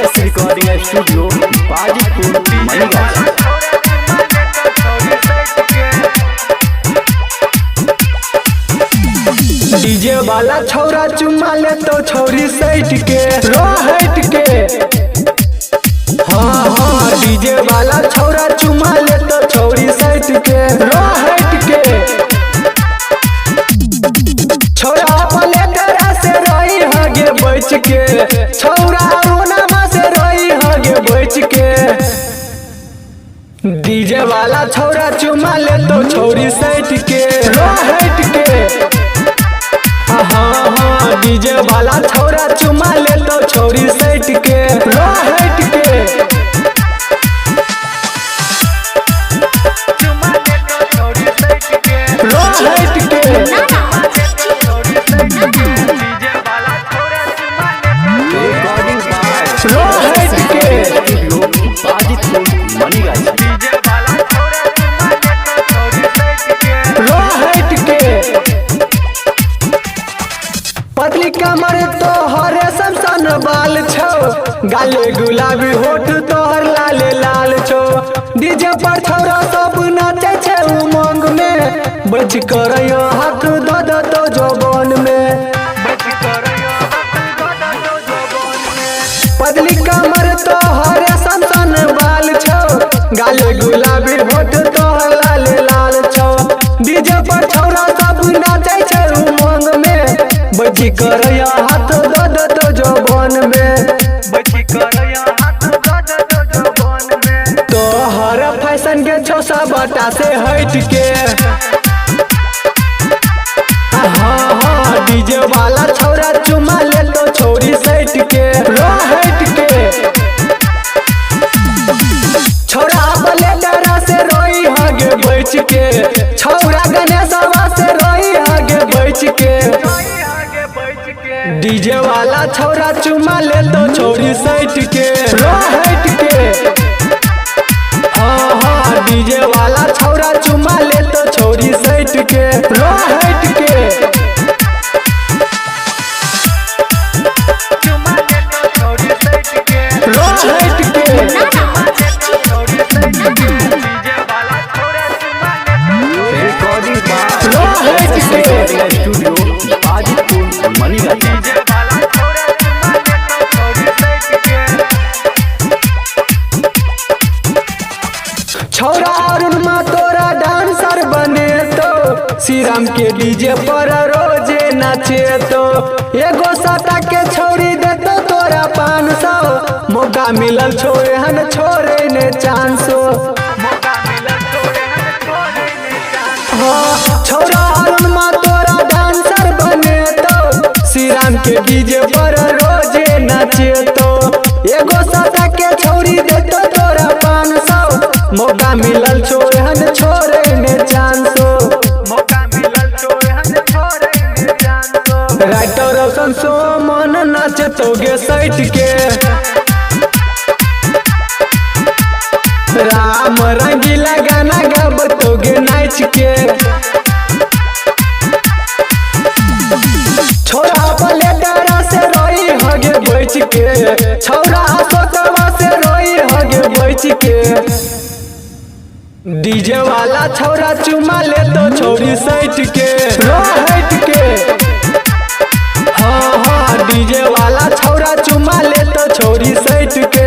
S recording studio Bajipur Manigaon. DJ वाला छौरा चुमा ले तो छौरी सैट के रोहट के। हाँ हाँ डीजे वाला छौरा चुमा ले तो छौरी सैट के रोहट के। छौरा पलेटरा से रही हगे बच के, छौरा रोनामा से रही हगे बच के। डीजे वाला छौरा चुमा ले तो छौरी सैट के रोहट के। हाँ हाँ डीजे वाला छौरा चुमा ले तो छौरी सैट के रोहट के। रोहट के रिकॉर्डिंग बाय रोहट के स्टूडियो बाजीपुर मनीगांव। रोहट के पतली कमर तोहर समसन बाल छो, गाले गुलाबी होठ तोहर लाले लाल छो। डीजे पर छौरा सब नाचे छे उमंग में, बच कर हाथ दो दो तो जवान में। पतली कमर तोहर समसन बाल छो, गाले गुलाबी होठ तोहर लाले लाल छो। डीजे पर छौरा सब नाचे छे उमंग में, बची कर हाथ दो दो तो जवान में। तोहर फैशन के छो सब बटा से हट के। हाँ हाँ डीजे वाला छौरा चुमा ले तो छौरी सैट के रोहट के। छौरा पलेटरा से रोई हगे बच के, छौरा गणेशवा से रोई हगे बच के। डीजे वाला छौरा चुमा ले तो छौरी सैट के रोहट के। हाँ हाँ डीजे वाला छौरा चुमा ले तो छौरी सैट के रोहट के। रोहट के रिकॉर्डिंग बाय रोहट एस के रिकॉर्डिंग स्टूडियो बाजीपुर मनीगांव। छौरा अरुण मा तोरा डांसर बने तो, श्रीराम के डीजे पर रोजे नाचे तो। एगो सटा के छौरी दे तो तोरा 500, मौका मिलल छो एहन छोरे ने चांसो। हाँ छौरा अरुण मा तोरा डांसर बने तो, श्रीराम के डीजे पर रोजे नाचे तो। एगो सटा के छौरी दे तो तोरा 500, मौका मिलल छो एहन छोरे ने चांसो। राइटर रोशन सो मन नाचे तो गे सैट के। राम रंगीला गाना गब तो गे नाच के। छौरा पलेटरा से रोई हगे बच के, छौरा अशोकवा से रोई हगे बच के। डीजे वाला छौरा चुमा ले तो छौरी सैट के रोहट के। हाँ हाँ डीजे वाला छौरा चुमा ले तो छौरी सैट के